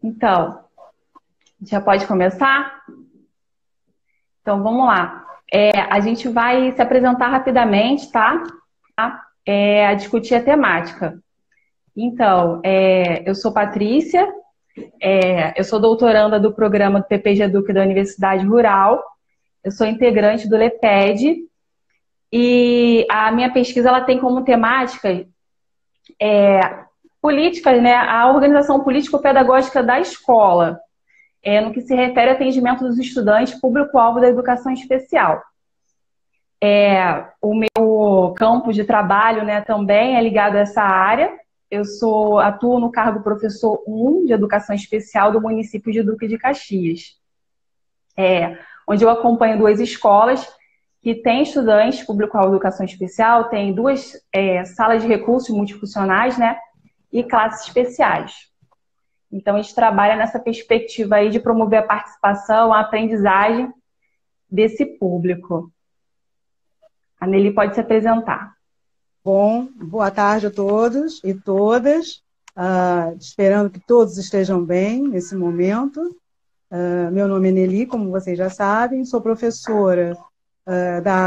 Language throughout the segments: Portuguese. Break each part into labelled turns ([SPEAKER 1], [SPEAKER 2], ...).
[SPEAKER 1] Então, já pode começar? Então, vamos lá. A gente vai se apresentar rapidamente, tá? A discutir a temática. Então, eu sou Patrícia, eu sou doutoranda do programa do PPG Educa da Universidade Rural, eu sou integrante do LEPED, e a minha pesquisa ela tem como temática políticas, né, a organização político-pedagógica da escola, no que se refere ao atendimento dos estudantes público-alvo da educação especial. O meu campo de trabalho, né, também é ligado a essa área. Eu atuo no cargo professor 1 de Educação Especial do município de Duque de Caxias, onde eu acompanho 2 escolas que têm estudantes público-alvo de educação especial, tem 2 salas de recursos multifuncionais, né, e classes especiais. Então, a gente trabalha nessa perspectiva aí de promover a participação, a aprendizagem desse público. A Nelly pode se apresentar.
[SPEAKER 2] Bom, boa tarde a todos e todas. Esperando que todos estejam bem nesse momento. Meu nome é Nelly, como vocês já sabem, sou professora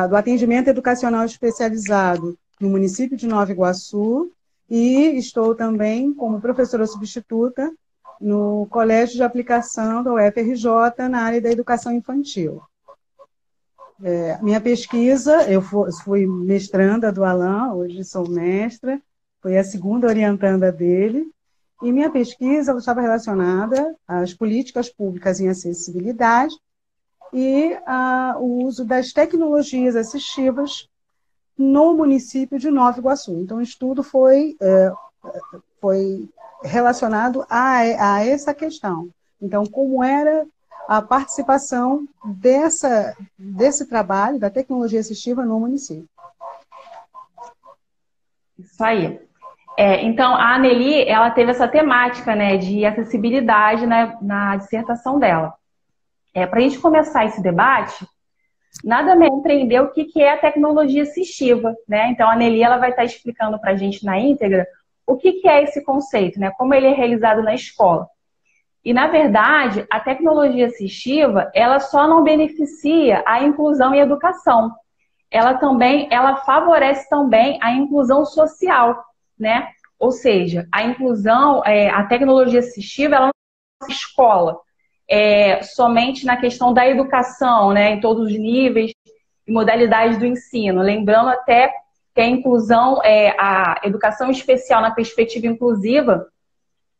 [SPEAKER 2] do atendimento educacional especializado no município de Nova Iguaçu e estou também como professora substituta no Colégio de Aplicação da UFRJ na área da educação infantil. Minha pesquisa, eu fui mestranda do Alain, hoje sou mestra, fui a segunda orientanda dele, e minha pesquisa estava relacionada às políticas públicas em acessibilidade e o uso das tecnologias assistivas no município de Nova Iguaçu. Então, o estudo foi relacionado a essa questão. Então, como era a participação desse trabalho, da tecnologia assistiva no município.
[SPEAKER 1] Isso aí. Então, a Nelly, ela teve essa temática, né, de acessibilidade na dissertação dela. Para a gente começar esse debate, nada melhor entender o que é a tecnologia assistiva, né? Então, a Nelly ela vai estar explicando para a gente na íntegra o que é esse conceito, né? Como ele é realizado na escola. E, na verdade, a tecnologia assistiva, ela só não beneficia a inclusão e educação. Ela favorece também a inclusão social, né? Ou seja, a inclusão, a tecnologia assistiva, ela não é uma escola, somente na questão da educação, né? Em todos os níveis e modalidades do ensino. Lembrando até que a inclusão, a educação especial na perspectiva inclusiva,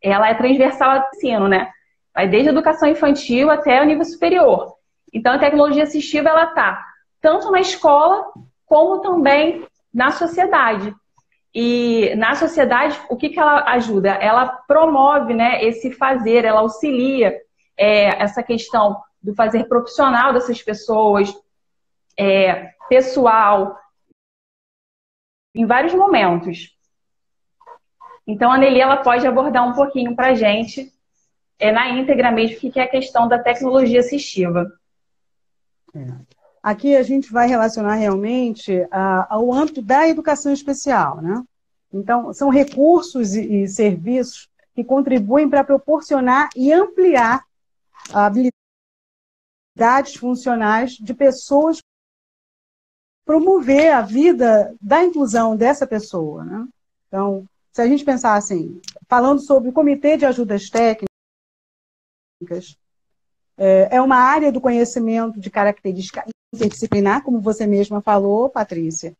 [SPEAKER 1] ela é transversal ao ensino, né? Vai desde a educação infantil até o nível superior. Então, a tecnologia assistiva, ela está tanto na escola, como também na sociedade. E na sociedade, o que ela ajuda? Ela promove, né, esse fazer, ela auxilia essa questão do fazer profissional dessas pessoas, pessoal, em vários momentos. Então, a Nelly, ela pode abordar um pouquinho para a gente, na íntegra mesmo, o que é a questão da tecnologia assistiva.
[SPEAKER 2] Aqui a gente vai relacionar realmente ao âmbito da educação especial, né? Então, são recursos e serviços que contribuem para proporcionar e ampliar habilidades funcionais de pessoas, promover a vida da inclusão dessa pessoa, né? Então, se a gente pensar assim, falando sobre o Comitê de Ajudas Técnicas, é uma área do conhecimento de característica interdisciplinar, como você mesma falou, Patrícia,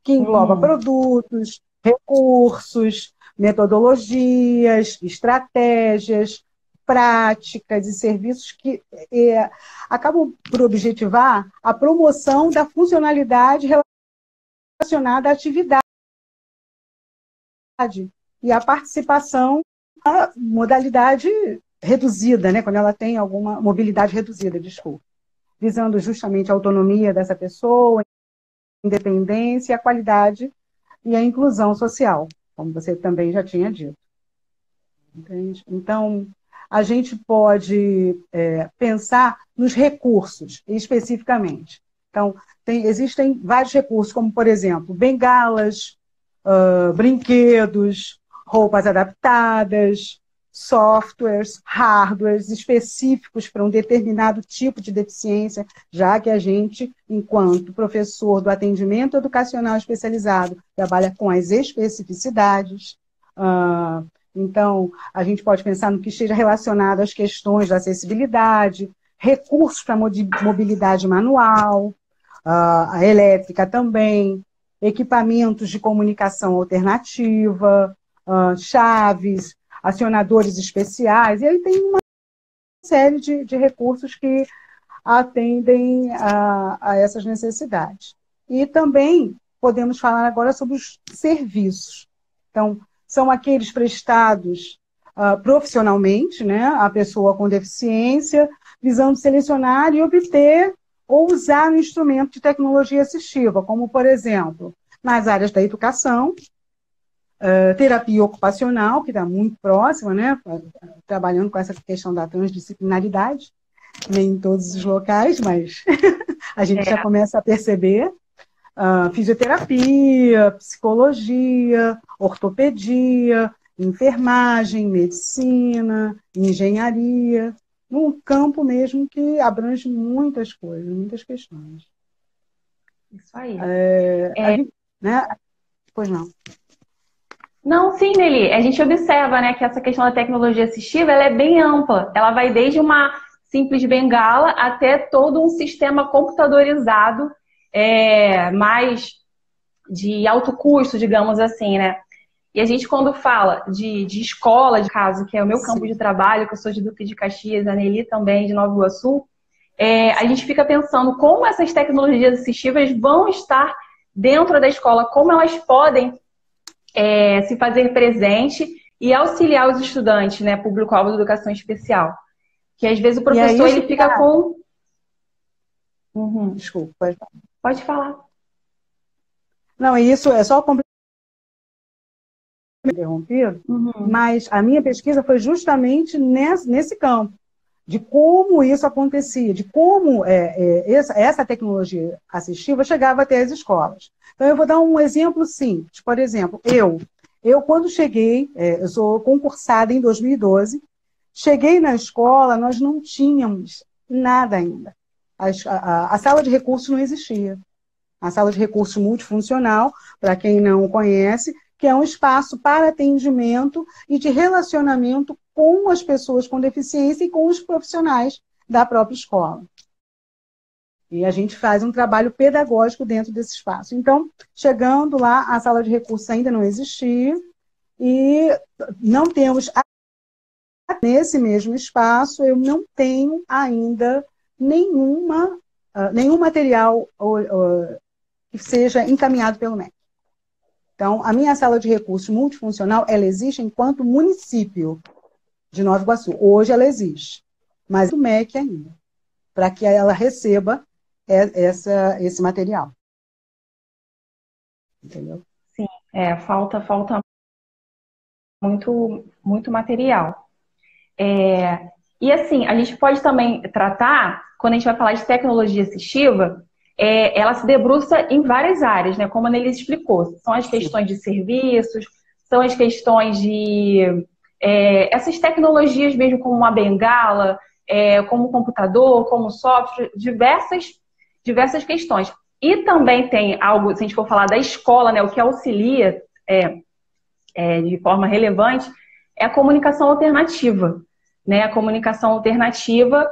[SPEAKER 2] que engloba produtos, recursos, metodologias, estratégias, práticas e serviços que acabam por objetivar a promoção da funcionalidade relacionada à atividade e a participação na modalidade reduzida, né, quando ela tem alguma mobilidade reduzida, desculpa, visando justamente a autonomia dessa pessoa, a independência, a qualidade e a inclusão social, como você também já tinha dito. Entende? Então, a gente pode pensar nos recursos, especificamente. Então, existem vários recursos, como, por exemplo, bengalas, brinquedos, roupas adaptadas, softwares, hardwares específicos para um determinado tipo de deficiência, já que a gente, enquanto professor do atendimento educacional especializado, trabalha com as especificidades. Então, a gente pode pensar no que esteja relacionado às questões da acessibilidade, recursos para mobilidade manual, a elétrica também, equipamentos de comunicação alternativa, chaves, acionadores especiais, e aí tem uma série de recursos que atendem a essas necessidades. E também podemos falar agora sobre os serviços. Então, são aqueles prestados profissionalmente, né, a pessoa com deficiência, visando selecionar e obter ou usar um instrumento de tecnologia assistiva, como, por exemplo, nas áreas da educação, terapia ocupacional, que está muito próxima, né, trabalhando com essa questão da transdisciplinaridade, nem em todos os locais, mas a gente já começa a perceber. Fisioterapia, psicologia, ortopedia, enfermagem, medicina, engenharia, num campo mesmo que abrange muitas coisas, muitas questões.
[SPEAKER 1] Isso aí.
[SPEAKER 2] Né? Pois não.
[SPEAKER 1] Não, sim, Nelly. A gente observa, né, que essa questão da tecnologia assistiva ela é bem ampla. Ela vai desde uma simples bengala até todo um sistema computadorizado, mais de alto custo, digamos assim, né? E a gente, quando fala de escola, de caso, que é o meu campo de trabalho, que eu sou de Duque de Caxias, a Nelly também, de Nova Iguaçu, a gente fica pensando como essas tecnologias assistivas vão estar dentro da escola, como elas podem se fazer presente e auxiliar os estudantes, né, público-alvo da educação especial. Que às vezes o professor ele fica com...
[SPEAKER 2] Desculpa, pode falar.
[SPEAKER 1] Pode falar.
[SPEAKER 2] Não, isso é só interrompido, mas a minha pesquisa foi justamente nesse campo, de como isso acontecia, de como essa tecnologia assistiva chegava até as escolas. Então, eu vou dar um exemplo simples. Por exemplo, eu quando cheguei, eu sou concursada em 2012, cheguei na escola, nós não tínhamos nada ainda. A sala de recursos não existia. A sala de recursos multifuncional, para quem não conhece, que é um espaço para atendimento e de relacionamento com as pessoas com deficiência e com os profissionais da própria escola. E a gente faz um trabalho pedagógico dentro desse espaço. Então, chegando lá, a sala de recursos ainda não existia e não temos, nesse mesmo espaço, eu não tenho ainda nenhum material que seja encaminhado pelo MEC. Então, a minha sala de recursos multifuncional, ela existe enquanto município de Nova Iguaçu. Hoje ela existe, mas o MEC ainda, para que ela receba esse material. Entendeu?
[SPEAKER 1] Sim, falta muito material. E assim, a gente pode também tratar, quando a gente vai falar de tecnologia assistiva, ela se debruça em várias áreas, né? Como a Nelly explicou. São as questões de serviços, são as questões de essas tecnologias mesmo, como uma bengala, como computador, como software, diversas questões. E também tem algo, se a gente for falar da escola, né, o que auxilia de forma relevante, é a comunicação alternativa. Né? A comunicação alternativa,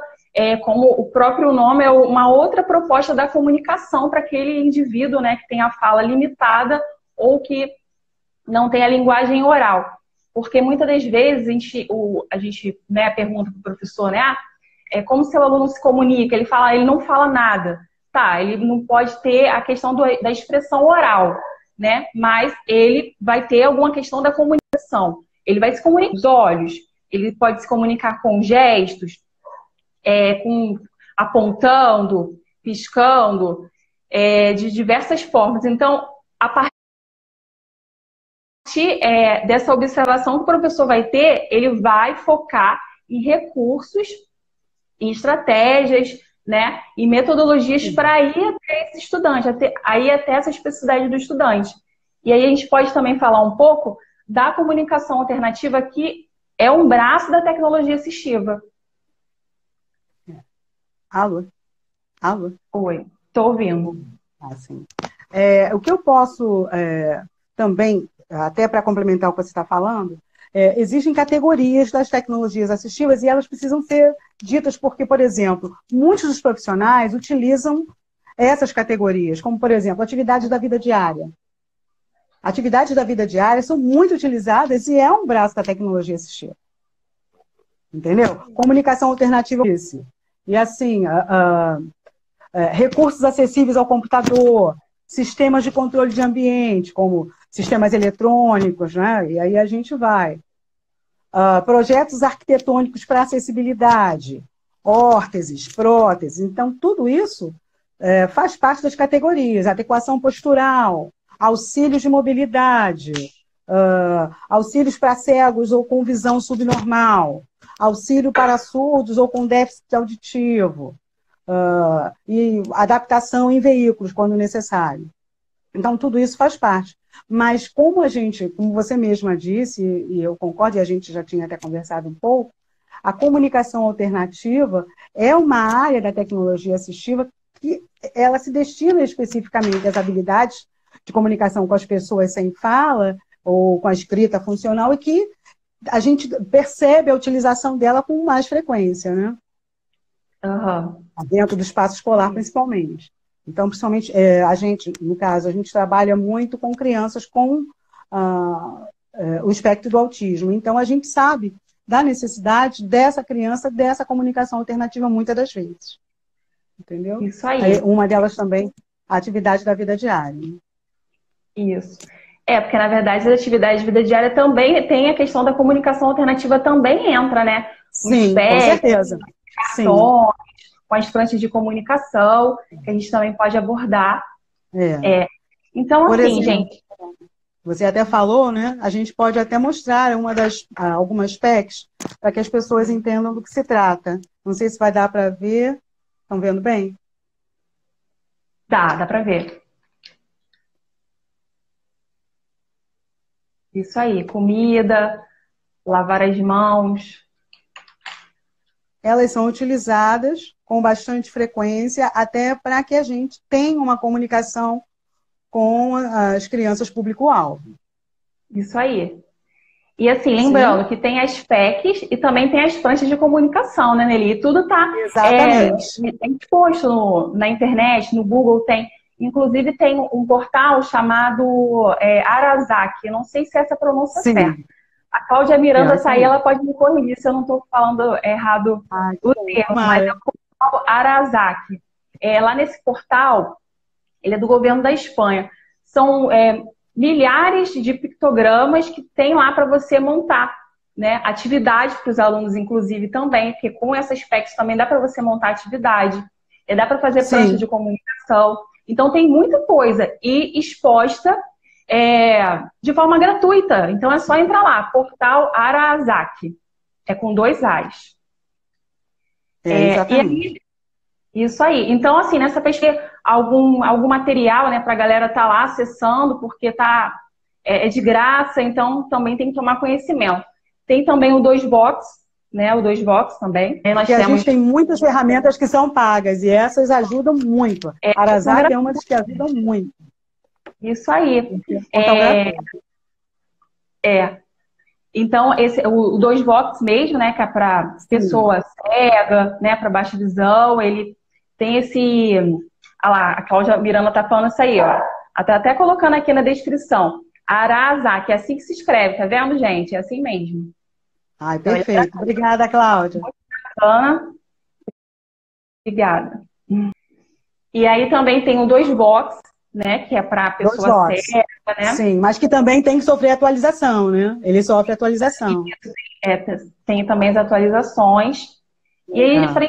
[SPEAKER 1] como o próprio nome, é uma outra proposta da comunicação para aquele indivíduo, né, que tem a fala limitada ou que não tem a linguagem oral. Porque muitas das vezes a gente né, pergunta para o professor, né, como seu aluno se comunica, ele não fala nada. Tá, ele não pode ter a questão da expressão oral, né? Mas ele vai ter alguma questão da comunicação. Ele vai se comunicar com os olhos, ele pode se comunicar com gestos, apontando, piscando, de diversas formas. Então, a partir dessa observação que o professor vai ter, ele vai focar em recursos, em estratégias, né, e metodologias para ir até esse estudante, até essa especificidade do estudante. E aí a gente pode também falar um pouco da comunicação alternativa, que é um braço da tecnologia assistiva.
[SPEAKER 2] Alô? Alô?
[SPEAKER 1] Oi, estou ouvindo.
[SPEAKER 2] Sim. O que eu posso também, até para complementar o que você está falando, existem categorias das tecnologias assistivas e elas precisam ser ditas porque, por exemplo, muitos dos profissionais utilizam essas categorias, como, por exemplo, atividades da vida diária. Atividades da vida diária são muito utilizadas e é um braço da tecnologia assistiva. Entendeu? Comunicação alternativa. E assim, recursos acessíveis ao computador, sistemas de controle de ambiente, como sistemas eletrônicos, né? E aí a gente vai. Projetos arquitetônicos para acessibilidade, órteses, próteses. Então, tudo isso faz parte das categorias. Adequação postural, auxílios de mobilidade, auxílios para cegos ou com visão subnormal, auxílio para surdos ou com déficit auditivo, e adaptação em veículos, quando necessário. Então, tudo isso faz parte. Mas como você mesma disse, e eu concordo, e a gente já tinha até conversado um pouco, a comunicação alternativa é uma área da tecnologia assistiva que ela se destina especificamente às habilidades de comunicação com as pessoas sem fala, ou com a escrita funcional, e que a gente percebe a utilização dela com mais frequência, né?
[SPEAKER 1] Uhum.
[SPEAKER 2] Dentro do espaço escolar, principalmente. Então, principalmente, no caso, a gente trabalha muito com crianças com o espectro do autismo. Então, a gente sabe da necessidade dessa criança, dessa comunicação alternativa, muitas das vezes. Entendeu?
[SPEAKER 1] Isso aí.
[SPEAKER 2] Uma delas também, a atividade da vida diária.
[SPEAKER 1] Isso. Porque, na verdade, as atividades de vida diária também tem a questão da comunicação alternativa, também entra, né?
[SPEAKER 2] Sim, com certeza. Sim.
[SPEAKER 1] Com as frentes de comunicação, que a gente também pode abordar. Então,
[SPEAKER 2] por
[SPEAKER 1] assim,
[SPEAKER 2] exemplo,
[SPEAKER 1] gente...
[SPEAKER 2] Você até falou, né? A gente pode até mostrar algumas PECs para que as pessoas entendam do que se trata. Não sei se vai dar para ver. Estão vendo bem?
[SPEAKER 1] Dá para ver. Isso aí, comida, lavar as mãos.
[SPEAKER 2] Elas são utilizadas com bastante frequência até para que a gente tenha uma comunicação com as crianças público-alvo.
[SPEAKER 1] Isso aí. E assim, lembrando que tem as PECs e também tem as pranchas de comunicação, né, Nelly? E tudo está exposto na internet, no Google tem. Inclusive tem um portal chamado Arazaki. Não sei se essa pronúncia é certa. A Cláudia Miranda está aí, ela pode me corrigir se eu não estou falando errado o termo, mas é o portal Arazaki. Lá nesse portal, ele é do governo da Espanha. São milhares de pictogramas que tem lá para você montar, né? Atividade para os alunos, inclusive, também, porque com essas PECs também dá para você montar atividade. Dá para fazer prancha de comunicação. Então, tem muita coisa. E exposta de forma gratuita. Então, é só entrar lá, portal Arazaki. É com 2 As.
[SPEAKER 2] Exatamente.
[SPEAKER 1] Isso aí. Então, assim, nessa pesquisa, algum material, né, para a galera estar lá acessando, porque é de graça, então também tem que tomar conhecimento. Tem também o 2Vox, né, o 2Vox também.
[SPEAKER 2] A gente tem muitas ferramentas que são pagas, e essas ajudam muito. A Arazaki é uma das que ajudam muito.
[SPEAKER 1] Isso aí. Então, o 2Vox mesmo, né, que é para pessoa cega, né, para baixa visão, ele tem esse... Olha lá, a Cláudia Miranda tá falando isso aí, ó. Até colocando aqui na descrição. Arazaki, é assim que se escreve, tá vendo, gente? É assim mesmo.
[SPEAKER 2] Ai, perfeito. Obrigada, Cláudia.
[SPEAKER 1] Muito bacana. Obrigada. E aí também tem o 2Vox, né, que é para pessoa cega, né?
[SPEAKER 2] Sim, mas que também tem que sofrer atualização, né? Ele sofre atualização.
[SPEAKER 1] Tem também as atualizações. E aí, para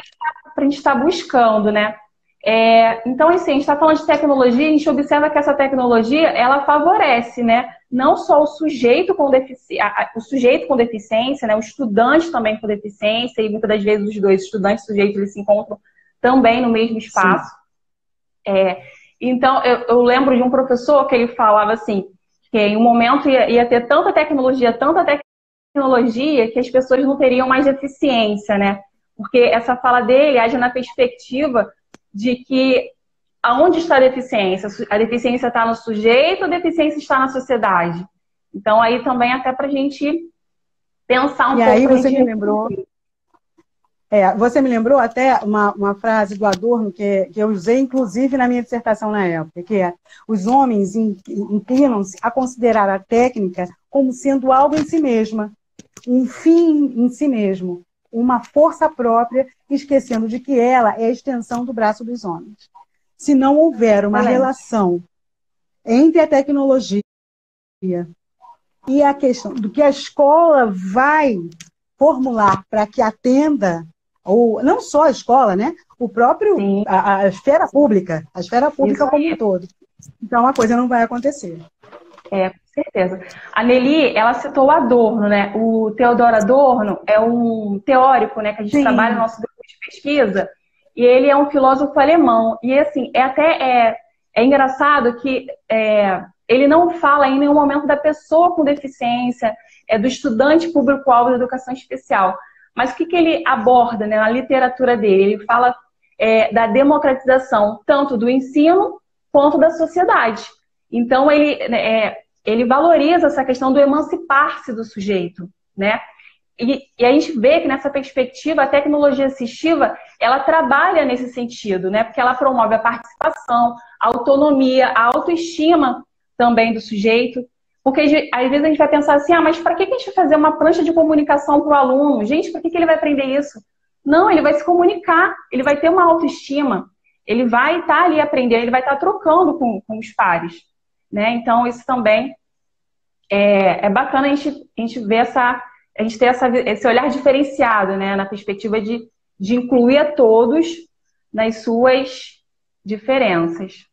[SPEAKER 1] a gente estar buscando, né? Então, assim, a gente está falando de tecnologia, a gente observa que essa tecnologia, ela favorece, né? não só o sujeito com deficiência, né, o estudante também com deficiência, e muitas das vezes os dois, estudante e sujeito, eles se encontram também no mesmo espaço. Então, eu lembro de um professor que ele falava assim, que em um momento ia ter tanta tecnologia, que as pessoas não teriam mais deficiência, né? Porque essa fala dele age na perspectiva de que aonde está a deficiência? A deficiência está no sujeito ou a deficiência está na sociedade? Então, aí também até para a gente pensar um pouco.
[SPEAKER 2] E aí você me lembrou até uma frase do Adorno que eu usei, inclusive, na minha dissertação na época, que é: os homens inclinam-se a considerar a técnica como sendo algo em si mesma, um fim em si mesmo, uma força própria, esquecendo de que ela é a extensão do braço dos homens. Se não houver uma relação entre a tecnologia e a questão do que a escola vai formular para que atenda, ou não só a escola, né? O próprio, a esfera pública como um todo. Então a coisa não vai acontecer.
[SPEAKER 1] Com certeza. A Nelly, ela citou o Adorno, né? O Theodor Adorno é um teórico, né, que a gente trabalha no nosso grupo de pesquisa, e ele é um filósofo alemão. E assim, é engraçado que ele não fala em nenhum momento da pessoa com deficiência, do estudante público-alvo da educação especial. Mas o que ele aborda, né, na literatura dele? Ele fala da democratização tanto do ensino quanto da sociedade. Então, ele valoriza essa questão do emancipar-se do sujeito, né? E a gente vê que nessa perspectiva a tecnologia assistiva, ela trabalha nesse sentido, né? Porque ela promove a participação, a autonomia, a autoestima também do sujeito. Porque às vezes a gente vai pensar assim, mas para que a gente vai fazer uma prancha de comunicação para o aluno? Gente, para que ele vai aprender isso? Não, ele vai se comunicar, ele vai ter uma autoestima, ele vai estar ali aprendendo, ele vai estar trocando com os pares, né? Então isso também é bacana a gente ver a gente ter esse olhar diferenciado, né, na perspectiva de incluir a todos nas suas diferenças.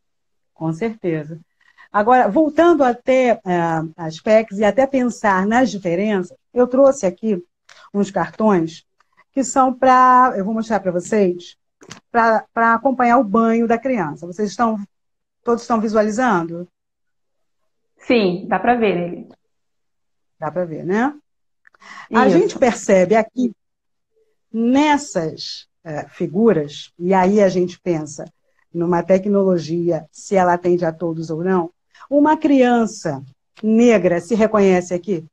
[SPEAKER 2] Com certeza. Agora, voltando até as PECs e até pensar nas diferenças, eu trouxe aqui uns cartões que são eu vou mostrar para vocês, para acompanhar o banho da criança. Todos estão visualizando?
[SPEAKER 1] Sim, dá para ver ele.
[SPEAKER 2] Dá para ver, né? A gente percebe aqui, nessas figuras, e aí a gente pensa numa tecnologia, se ela atende a todos ou não, uma criança negra se reconhece aqui?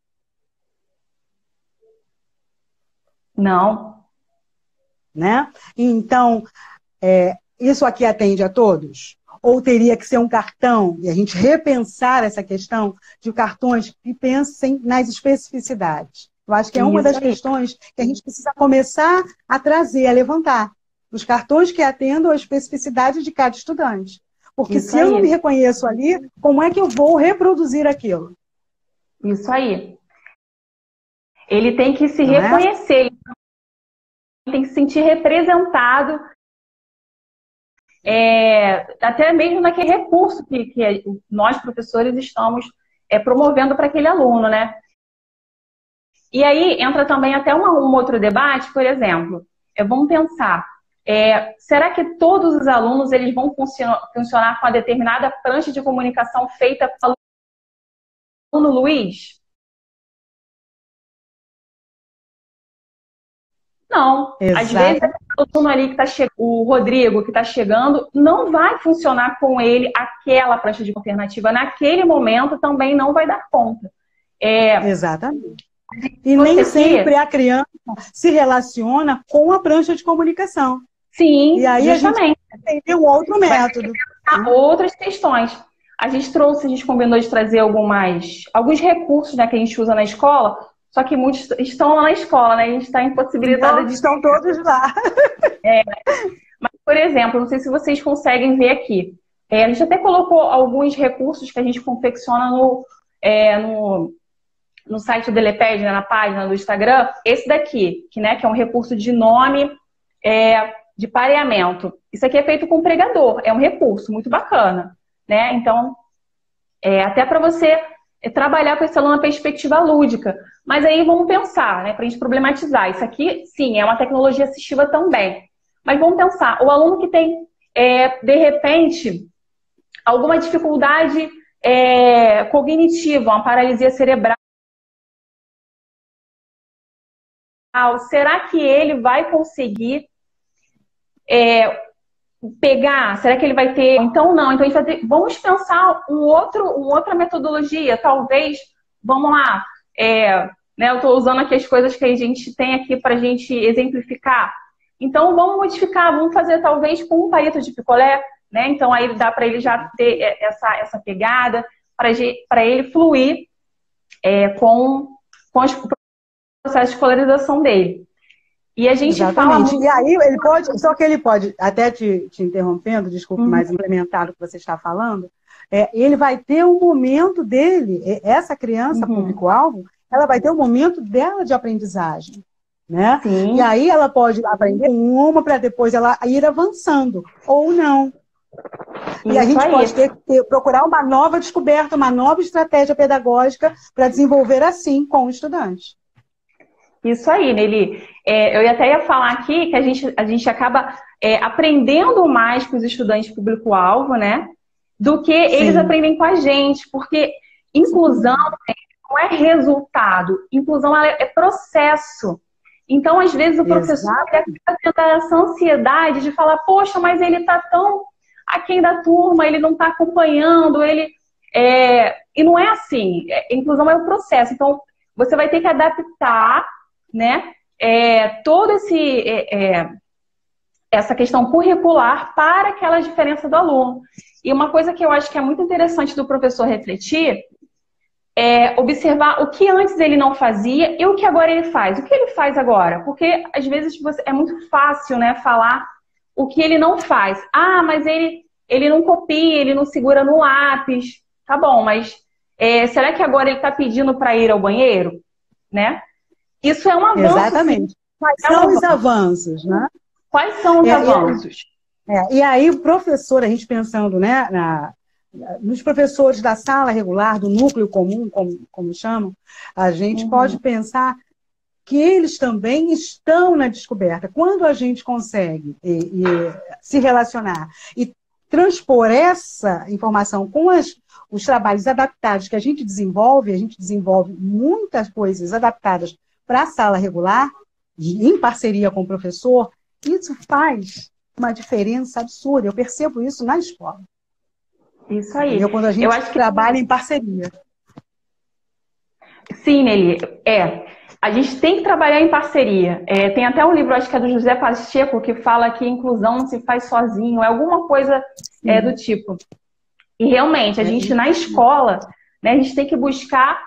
[SPEAKER 1] Não.
[SPEAKER 2] Né? Então, isso aqui atende a todos? Ou teria que ser um cartão, e a gente repensar essa questão de cartões que pensem nas especificidades? Eu acho que é uma das questões que a gente precisa começar a trazer, a levantar. Os cartões que atendam a especificidade de cada estudante. Porque se eu não me reconheço ali, como é que eu vou reproduzir aquilo?
[SPEAKER 1] Isso aí. Ele tem que se reconhecer, ele tem que se sentir representado, até mesmo naquele recurso que nós, professores, estamos promovendo para aquele aluno, né? E aí entra também até um outro debate, por exemplo, vamos pensar, será que todos os alunos eles vão funcionar com a determinada prancha de comunicação feita pelo aluno Luiz? Não. Exato. Às vezes o aluno ali que está chegando, o Rodrigo que está chegando, não vai funcionar com ele aquela prancha de alternativa. Naquele momento também não vai dar conta.
[SPEAKER 2] Exatamente. E nem sempre a criança se relaciona com a prancha de comunicação.
[SPEAKER 1] Sim,
[SPEAKER 2] e aí
[SPEAKER 1] justamente.
[SPEAKER 2] A gente tem um outro método.
[SPEAKER 1] Outras questões. A gente combinou de trazer alguns recursos, né, que a gente usa na escola, só que muitos estão lá na escola, né? A gente está impossibilitada de...
[SPEAKER 2] Estão todos lá.
[SPEAKER 1] Mas, por exemplo, não sei se vocês conseguem ver aqui. A gente até colocou alguns recursos que a gente confecciona no site do Eleped, né, na página do Instagram. Esse daqui, que é um recurso de nome de pareamento. Isso aqui é feito com pregador. É um recurso muito bacana, né? Então, até para você trabalhar com esse aluno na perspectiva lúdica. Mas aí vamos pensar, né, para a gente problematizar. Isso aqui, sim, é uma tecnologia assistiva também. Mas vamos pensar, o aluno que tem, de repente, alguma dificuldade cognitiva, uma paralisia cerebral, será que ele vai conseguir pegar? Será que ele vai ter? Então, não. Então, a gente vai ter... Vamos pensar outra metodologia. Talvez, vamos lá, né, eu estou usando aqui as coisas que a gente tem aqui para a gente exemplificar. Então, vamos modificar, vamos fazer talvez com um palito de picolé, né? Então, aí dá para ele já ter essa pegada, para ele fluir com os processos de escolarização dele. E a gente fala muito...
[SPEAKER 2] E aí ele pode, só que ele pode, até te interrompendo, desculpe, mais implementar o que você está falando, ele vai ter um momento dele, essa criança público-alvo, ela vai ter um momento dela de aprendizagem, né?
[SPEAKER 1] Sim.
[SPEAKER 2] E aí ela pode aprender uma para depois ela ir avançando, ou não. E a gente pode procurar uma nova descoberta, uma nova estratégia pedagógica para desenvolver assim com o estudante.
[SPEAKER 1] Isso aí, Nelly. Eu até ia falar aqui que a gente acaba aprendendo mais com os estudantes público-alvo, né? Do que eles aprendem com a gente. Porque inclusão não é resultado. Inclusão é processo. Então, às vezes, o professor acaba tendo essa ansiedade de falar, poxa, mas ele está tão aquém da turma, ele não está acompanhando, e não é assim. Inclusão é um processo. Então, você vai ter que adaptar, né, toda essa questão curricular para aquela diferença do aluno. E uma coisa que eu acho que é muito interessante do professor refletir é observar o que antes ele não fazia e o que agora ele faz. O que ele faz agora? Porque, às vezes, é muito fácil, né, falar o que ele não faz. Ah, mas ele não copia, ele não segura no lápis. Tá bom, mas será que agora ele está pedindo para ir ao banheiro? Né? Isso é um avanço.
[SPEAKER 2] Exatamente. Quais são os avanços, né?
[SPEAKER 1] Quais são os avanços?
[SPEAKER 2] E aí, o professor, a gente pensando, né, nos professores da sala regular, do núcleo comum, como chamam, a gente pode pensar que eles também estão na descoberta. Quando a gente consegue se relacionar e transpor essa informação com os trabalhos adaptados que a gente desenvolve muitas coisas adaptadas para a sala regular, em parceria com o professor, isso faz uma diferença absurda. Eu percebo isso na escola.
[SPEAKER 1] Isso aí.
[SPEAKER 2] Entendeu? Quando a gente trabalha em parceria.
[SPEAKER 1] Sim, Nelly. A gente tem que trabalhar em parceria. Tem até um livro, acho que é do José Pacheco, que fala que inclusão não se faz sozinho, é alguma coisa do tipo. E realmente, a gente na escola, né, a gente tem que buscar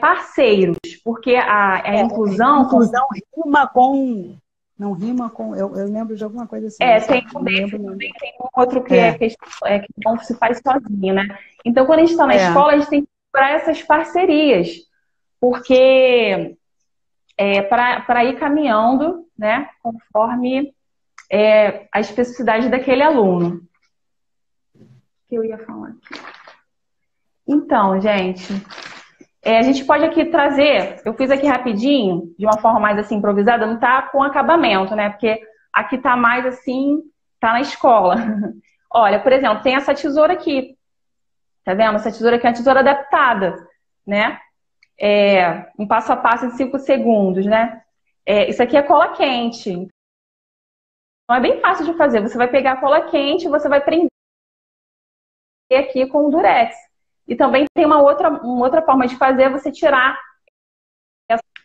[SPEAKER 1] parceiros, porque a inclusão...
[SPEAKER 2] Inclusão rima com... Não rima com... Eu lembro de alguma coisa assim.
[SPEAKER 1] Tem um outro que que não se faz sozinho, né? Então, quando a gente está na escola, a gente tem que procurar essas parcerias, porque para ir caminhando, né, conforme a especificidade daquele aluno. O que eu ia falar aqui? Então, gente... a gente pode aqui trazer, eu fiz aqui rapidinho, de uma forma mais assim improvisada, não tá com acabamento, né? Porque aqui tá mais assim, tá na escola. Olha, por exemplo, tem essa tesoura aqui. Tá vendo? Essa tesoura aqui é uma tesoura adaptada, né? Um passo a passo em 5 segundos, né? Isso aqui é cola quente. Então é bem fácil de fazer. Você vai pegar a cola quente e você vai prender aqui com o durex. E também tem uma outra forma de fazer, você tirar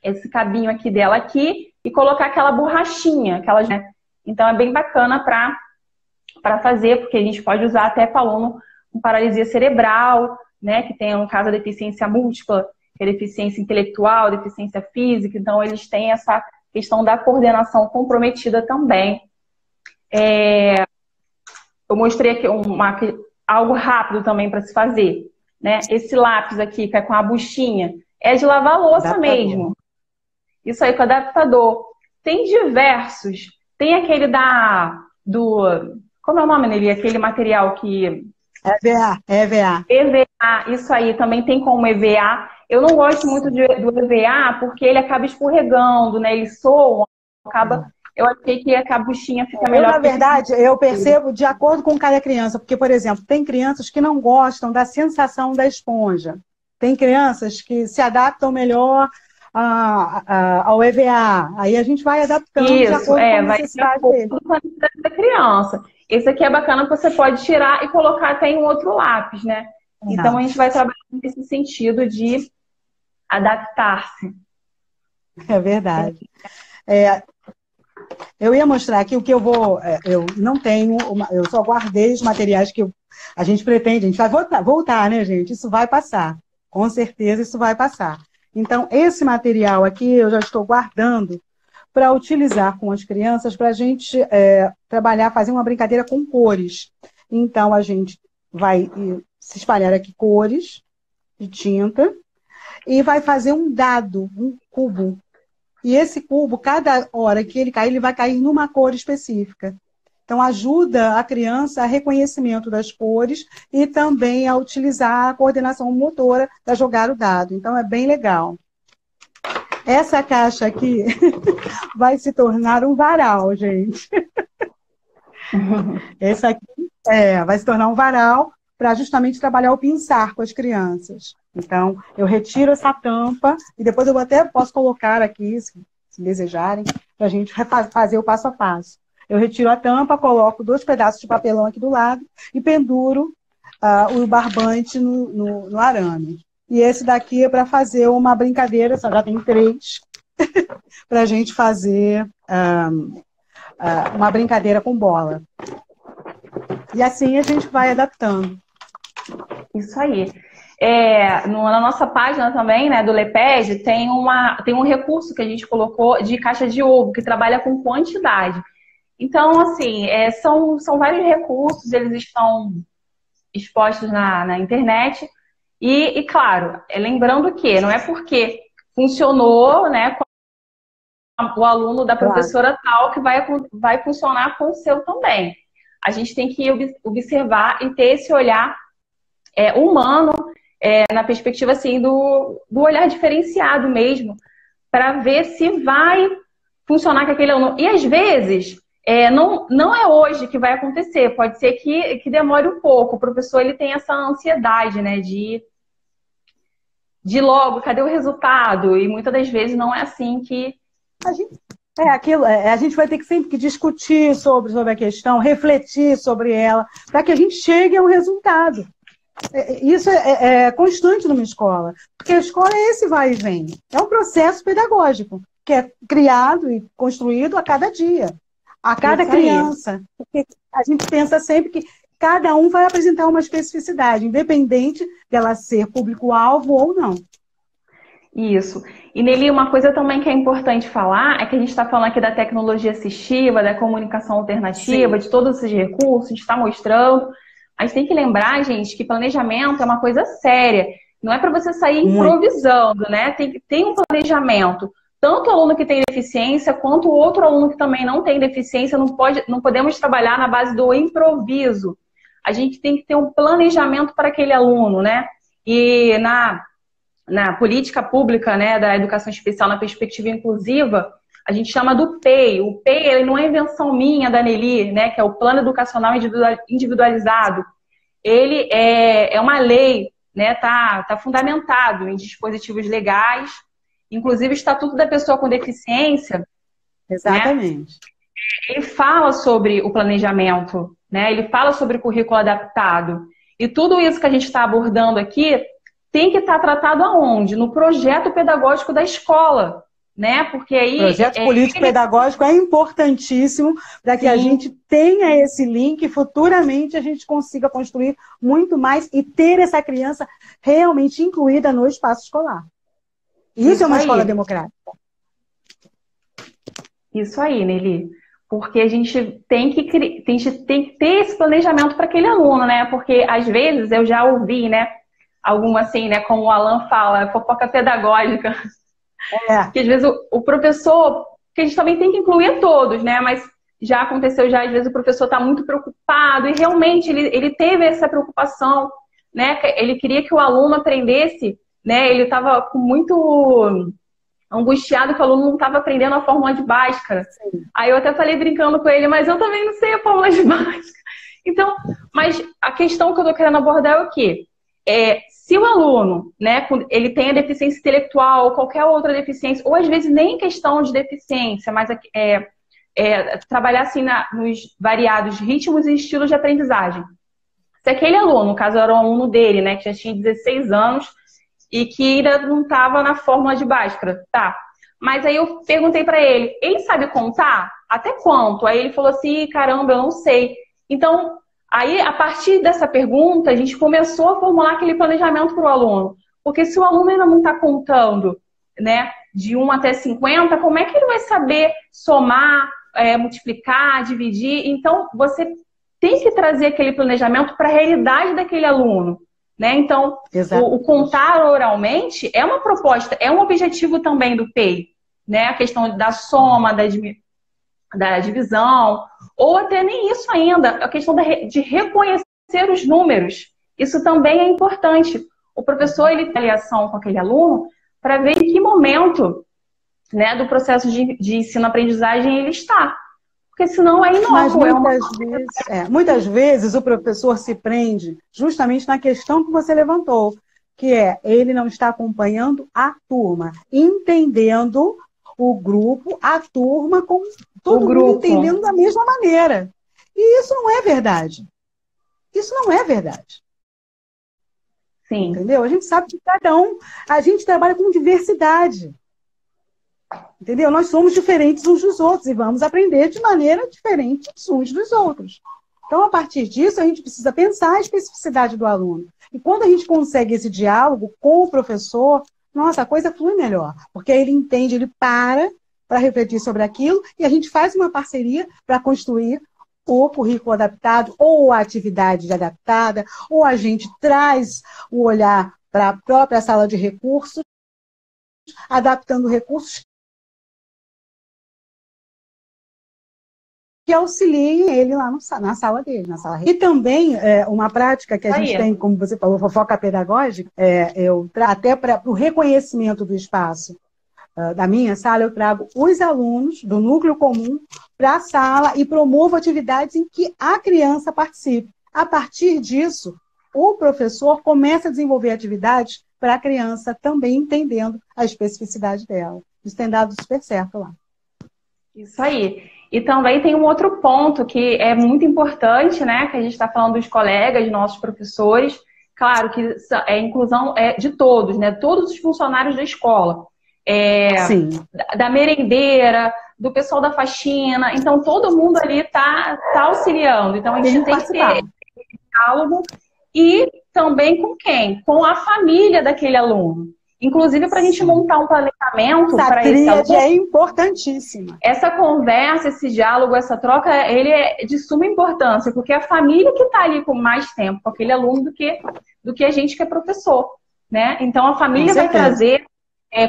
[SPEAKER 1] esse cabinho aqui dela aqui e colocar aquela borrachinha. Né? Então é bem bacana para fazer, porque a gente pode usar até para aluno com paralisia cerebral, né, que tem, no caso, a deficiência múltipla, que é deficiência intelectual, deficiência física. Então eles têm essa questão da coordenação comprometida também. Eu mostrei aqui algo rápido também para se fazer. Né? Esse lápis aqui, que é com a buchinha, é de lavar a louça adaptador mesmo. Isso aí com adaptador. Tem diversos. Tem aquele como é o nome dele? Aquele material que
[SPEAKER 2] EVA, EVA.
[SPEAKER 1] EVA, isso aí, também tem como EVA. Eu não gosto muito do EVA porque ele acaba escorregando, né? Ele soa, acaba. Eu achei que a buchinha fica
[SPEAKER 2] Eu,
[SPEAKER 1] melhor.
[SPEAKER 2] na verdade, eu percebo de acordo com cada criança, porque, por exemplo, tem crianças que não gostam da sensação da esponja. Tem crianças que se adaptam melhor ao EVA. Aí a gente vai adaptando de
[SPEAKER 1] Isso,
[SPEAKER 2] acordo com a
[SPEAKER 1] vai de
[SPEAKER 2] necessidade dele.
[SPEAKER 1] acordo com a necessidade da criança. Esse aqui é bacana que você pode tirar e colocar até em outro lápis, né? Então a gente vai trabalhar nesse sentido de adaptar-se.
[SPEAKER 2] É verdade. Eu ia mostrar aqui o que eu vou. Eu não tenho, eu só guardei os materiais que a gente pretende. A gente vai voltar, né, gente? Isso vai passar. Com certeza isso vai passar. Então, esse material aqui eu já estou guardando para utilizar com as crianças para a gente trabalhar, fazer uma brincadeira com cores. Então, a gente vai se espalhar aqui cores de tinta e vai fazer um dado, um cubo. E esse cubo, cada hora que ele cair, ele vai cair numa cor específica. Então, ajuda a criança a reconhecimento das cores e também a utilizar a coordenação motora para jogar o dado. Então, é bem legal. Essa caixa aqui vai se tornar um varal, gente. Essa aqui vai se tornar um varal para justamente trabalhar o pensar com as crianças. Então, eu retiro essa tampa e depois eu até posso colocar aqui, se desejarem, para a gente fazer o passo a passo. Eu retiro a tampa, coloco 2 pedaços de papelão aqui do lado e penduro o barbante no arame. E esse daqui é para fazer uma brincadeira, só já tem 3, para a gente fazer uma brincadeira com bola. E assim a gente vai adaptando.
[SPEAKER 1] Isso aí. Na nossa página também, né, do LEPED, tem um recurso que a gente colocou de caixa de ovo, que trabalha com quantidade. Então, assim, são vários recursos, eles estão expostos na internet. E claro, lembrando que não é porque funcionou, né, com o aluno da professora tal que vai funcionar com o seu também. A gente tem que observar e ter esse olhar humano, na perspectiva assim, do olhar diferenciado mesmo, para ver se vai funcionar com aquele aluno. E às vezes, não é hoje que vai acontecer, pode ser que demore um pouco. O professor ele tem essa ansiedade, né, de logo, cadê o resultado? E muitas das vezes não é assim que...
[SPEAKER 2] A gente vai ter que sempre que discutir sobre a questão, refletir sobre ela, para que a gente chegue a um resultado. Isso é constante numa escola, porque a escola é esse vai e vem. É um processo pedagógico, que é criado e construído a cada dia, a cada criança. Porque a gente pensa sempre que cada um vai apresentar uma especificidade, independente dela ser público-alvo ou não.
[SPEAKER 1] Isso. E, Nelly, uma coisa também que é importante falar é que a gente está falando aqui da tecnologia assistiva, da comunicação alternativa, de todos esses recursos, a gente está mostrando. A gente tem que lembrar, gente, que planejamento é uma coisa séria. Não é para você sair improvisando, né? Tem um planejamento. Tanto o aluno que tem deficiência, quanto o outro aluno que também não tem deficiência, não podemos trabalhar na base do improviso. A gente tem que ter um planejamento para aquele aluno, né? E na política pública, né, da educação especial na perspectiva inclusiva, a gente chama do PEI. O PEI ele não é invenção minha, da Nelly, né, que é o Plano Educacional Individualizado. Ele é uma lei, né, tá fundamentado em dispositivos legais, inclusive o Estatuto da Pessoa com Deficiência.
[SPEAKER 2] Exatamente.
[SPEAKER 1] Né, ele fala sobre o planejamento, né, ele fala sobre o currículo adaptado. E tudo isso que a gente está abordando aqui tem que estar tratado aonde? No projeto pedagógico da escola, né? Porque aí... O
[SPEAKER 2] projeto político-pedagógico é importantíssimo para que a gente tenha esse link e futuramente a gente consiga construir muito mais e ter essa criança realmente incluída no espaço escolar. Isso é uma escola democrática.
[SPEAKER 1] Isso aí, Nelly. Porque a gente tem que ter esse planejamento para aquele aluno, né? Porque às vezes eu já ouvi, né? Alguma assim, né? Como o Alan fala, fofoca pedagógica. Que às vezes o professor, que a gente também tem que incluir todos, né? Mas já aconteceu, já às vezes o professor está muito preocupado, e realmente ele teve essa preocupação, né? Ele queria que o aluno aprendesse, né? Ele estava com muito angustiado que o aluno não estava aprendendo a fórmula de Bhaskara.
[SPEAKER 2] Sim.
[SPEAKER 1] Aí eu até falei brincando com ele, mas eu também não sei a fórmula de Bhaskara. Então, mas a questão que eu estou querendo abordar é o quê? Se o aluno, né, ele tem a deficiência intelectual ou qualquer outra deficiência, ou às vezes nem questão de deficiência, mas trabalhar assim nos variados ritmos e estilos de aprendizagem. Se aquele aluno, no caso era um aluno dele, né, que já tinha 16 anos e que ainda não estava na fórmula de Bhaskara, tá? Mas aí eu perguntei para ele sabe contar? Até quanto? Aí ele falou assim, caramba, eu não sei. Então, aí a partir dessa pergunta, a gente começou a formular aquele planejamento para o aluno. Porque se o aluno ainda não está contando, né, de 1 até 50, como é que ele vai saber somar, multiplicar, dividir? Então, você tem que trazer aquele planejamento para a realidade daquele aluno, né? Então, o contar oralmente é uma proposta, é um objetivo também do PEI, né? A questão da soma, da divisão, ou até nem isso ainda, a questão de reconhecer os números. Isso também é importante. O professor, ele tem avaliação com aquele aluno para ver em que momento, né, do processo de ensino-aprendizagem ele está. Porque senão é inócuo.
[SPEAKER 2] Mas muitas vezes o professor se prende justamente na questão que você levantou, que ele não está acompanhando a turma, entendendo o grupo, a turma, com todo mundo entendendo da mesma maneira. E isso não é verdade. Isso não é verdade.
[SPEAKER 1] Sim.
[SPEAKER 2] Entendeu? A gente sabe que a gente trabalha com diversidade. Entendeu? Nós somos diferentes uns dos outros e vamos aprender de maneira diferente uns dos outros. Então, a partir disso, a gente precisa pensar a especificidade do aluno. E quando a gente consegue esse diálogo com o professor, nossa, a coisa flui melhor. Porque aí ele entende, ele para refletir sobre aquilo e a gente faz uma parceria para construir o currículo adaptado ou a atividade adaptada, ou a gente traz o olhar para a própria sala de recursos, adaptando recursos que auxiliem ele lá na sala dele, na sala. E também uma prática que a gente tem, como você falou, fofoca pedagógica, até para o reconhecimento do espaço da minha sala, eu trago os alunos do núcleo comum para a sala e promovo atividades em que a criança participe. A partir disso, o professor começa a desenvolver atividades para a criança também entendendo a especificidade dela. Isso tem dado super certo lá.
[SPEAKER 1] Isso aí. E também tem um outro ponto que é muito importante, né? Que a gente está falando dos colegas, nossos professores. Claro que a inclusão é de todos, né? Todos os funcionários da escola.
[SPEAKER 2] Sim.
[SPEAKER 1] Da merendeira, do pessoal da faxina. Então, todo mundo ali tá auxiliando. Então, a gente tem que ter diálogo. E também com quem? Com a família daquele aluno. Inclusive, para a gente montar um planejamento para esse aluno.
[SPEAKER 2] É importantíssima.
[SPEAKER 1] Essa conversa, esse diálogo, essa troca, ele é de suma importância, porque é a família que está ali com mais tempo com aquele aluno do que a gente que é professor, né? Então, a família vai trazer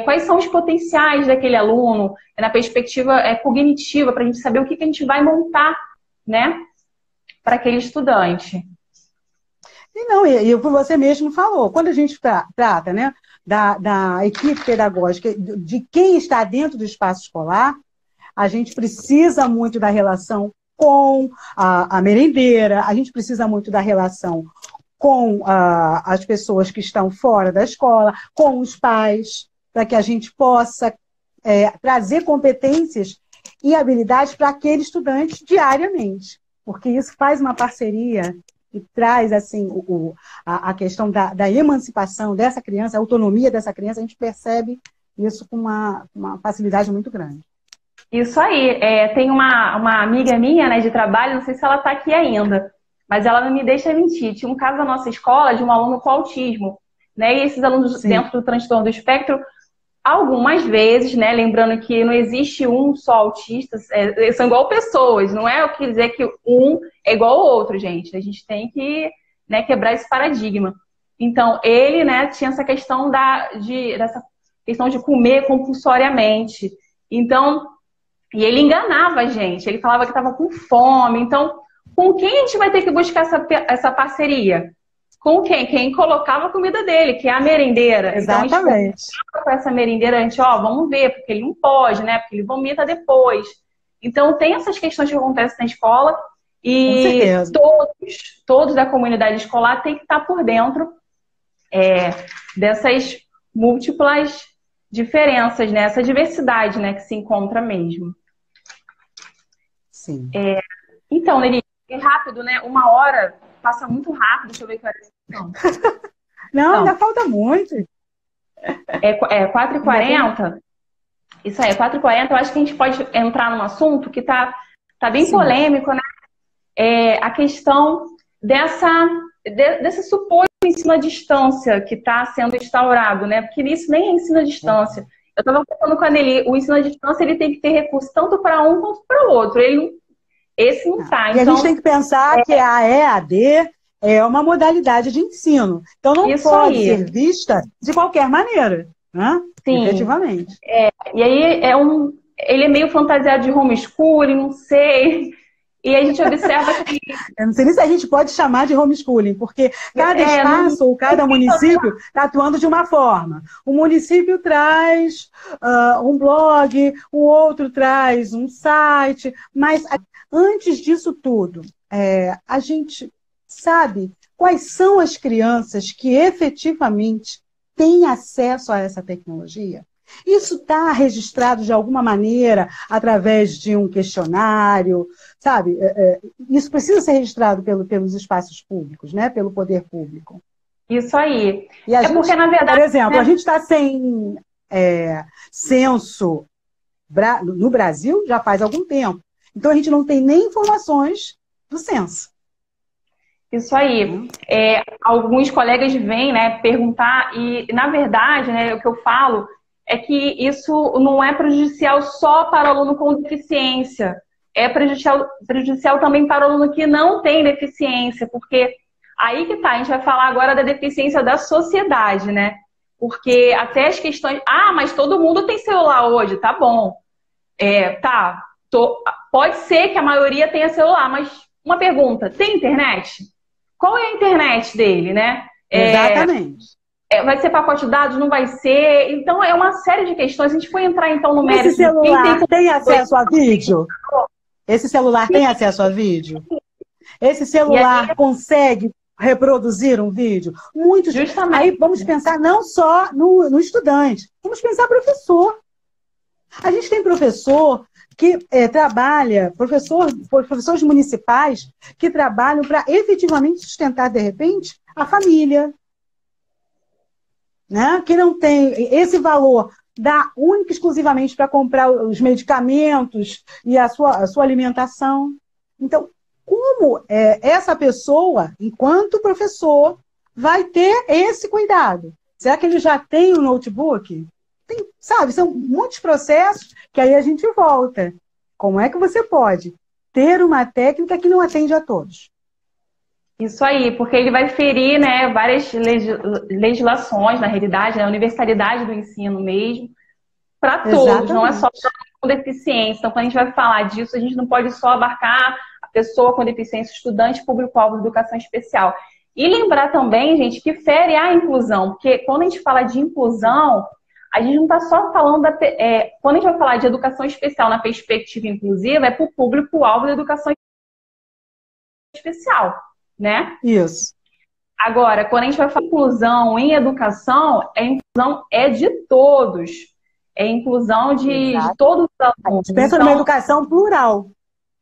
[SPEAKER 1] quais são os potenciais daquele aluno, na perspectiva cognitiva, para a gente saber o que a gente vai montar, né, para aquele estudante.
[SPEAKER 2] E o que você mesmo falou, quando a gente trata, né, da equipe pedagógica, de quem está dentro do espaço escolar, a gente precisa muito da relação com a merendeira, a gente precisa muito da relação com as pessoas que estão fora da escola, com os pais, para que a gente possa trazer competências e habilidades para aquele estudante diariamente, porque isso faz uma parceria e traz assim, a questão da emancipação dessa criança, a autonomia dessa criança, a gente percebe isso com uma facilidade muito grande.
[SPEAKER 1] Isso aí. Tem uma amiga minha, né, de trabalho, não sei se ela está aqui ainda, mas ela não me deixa mentir. Tinha um caso na nossa escola de um aluno com autismo, né, e esses alunos dentro do transtorno do espectro, algumas vezes, né, lembrando que não existe um só autista, são igual pessoas, não é o que dizer que um é igual ao outro, gente. A gente tem que, né, quebrar esse paradigma. Então, ele, né, tinha essa questão dessa questão de comer compulsoriamente. Então, E ele enganava a gente, ele falava que estava com fome. Então, com quem a gente vai ter que buscar essa parceria? Com quem? Quem colocava a comida dele, que é a merendeira.
[SPEAKER 2] Exatamente.
[SPEAKER 1] Então, a gente com essa merendeira, a gente, vamos ver, porque ele não pode, né? Porque ele vomita depois. Então, tem essas questões que acontecem na escola e todos da comunidade escolar têm que estar por dentro dessas múltiplas diferenças, né? Essa diversidade, né, que se encontra mesmo.
[SPEAKER 2] Sim.
[SPEAKER 1] Então, Nelly, é rápido, né? 1 hora passa muito rápido. Deixa eu ver que horas são.
[SPEAKER 2] Não, ainda falta muito.
[SPEAKER 1] 4h40? Isso aí, 4h40. Eu acho que a gente pode entrar num assunto que tá bem polêmico, né? A questão desse suposto ensino à distância que está sendo instaurado, né? Porque isso nem é ensino à distância. Eu estava falando com a Nelly, o ensino à distância ele tem que ter recurso tanto para um quanto para o outro. Esse não está.
[SPEAKER 2] E então, a gente tem que pensar que a EAD é uma modalidade de ensino. Então não pode ser vista de qualquer maneira, né?
[SPEAKER 1] Sim.
[SPEAKER 2] Efetivamente.
[SPEAKER 1] E aí ele é meio fantasiado de homeschooling, não sei. E a gente observa que...
[SPEAKER 2] Eu não sei nem se a gente pode chamar de homeschooling, porque cada espaço ou cada município está atuando de uma forma. Um município traz um blog, o outro traz um site, mas antes disso tudo, a gente sabe quais são as crianças que efetivamente têm acesso a essa tecnologia? Isso está registrado de alguma maneira através de um questionário, sabe? Isso precisa ser registrado pelos espaços públicos, né? Pelo poder público.
[SPEAKER 1] Isso aí.
[SPEAKER 2] E porque, na verdade... Por exemplo,
[SPEAKER 1] né?
[SPEAKER 2] A gente está sem censo no Brasil já faz algum tempo. Então, a gente não tem nem informações do censo.
[SPEAKER 1] Isso aí. Alguns colegas vêm, né, perguntar e, na verdade, né, o que eu falo é que isso não é prejudicial só para o aluno com deficiência. É prejudicial também para o aluno que não tem deficiência, porque aí que tá, a gente vai falar agora da deficiência da sociedade, né? Porque até as questões... mas todo mundo tem celular hoje, tá bom. Pode ser que a maioria tenha celular, mas uma pergunta, tem internet? Qual é a internet dele, né?
[SPEAKER 2] Exatamente.
[SPEAKER 1] Vai ser pacote de dados? Não vai ser? Então, é uma série de questões. A gente foi entrar, então, no mérito.
[SPEAKER 2] Esse celular tem acesso a vídeo? Esse celular tem acesso a vídeo? Esse celular consegue reproduzir um vídeo? Muitos.
[SPEAKER 1] Justamente.
[SPEAKER 2] Aí vamos pensar não só no estudante, vamos pensar professor. A gente tem professor que trabalha, professores municipais que trabalham para efetivamente sustentar, de repente, a família. Né? Que não tem esse valor, dá única e exclusivamente para comprar os medicamentos e a sua alimentação. Então, como essa pessoa, enquanto professor, vai ter esse cuidado? Será que ele já tem um notebook? Sabe, são muitos processos que aí a gente volta. Como é que você pode ter uma técnica que não atende a todos?
[SPEAKER 1] Isso aí, porque ele vai ferir, né, várias legislações, na realidade, né, a universalidade do ensino mesmo, para todos, exatamente. Não é só para com deficiência. Então, quando a gente vai falar disso, a gente não pode só abarcar a pessoa com deficiência, estudante, público-alvo de educação especial. E lembrar também, gente, que fere a inclusão, porque quando a gente fala de inclusão, a gente não está só falando quando a gente vai falar de educação especial na perspectiva inclusiva, é para o público-alvo da educação especial. Né?
[SPEAKER 2] Isso.
[SPEAKER 1] Agora, quando a gente vai falar de inclusão em educação, a inclusão é de todos. É inclusão de todos os alunos.
[SPEAKER 2] A gente pensa numa educação plural.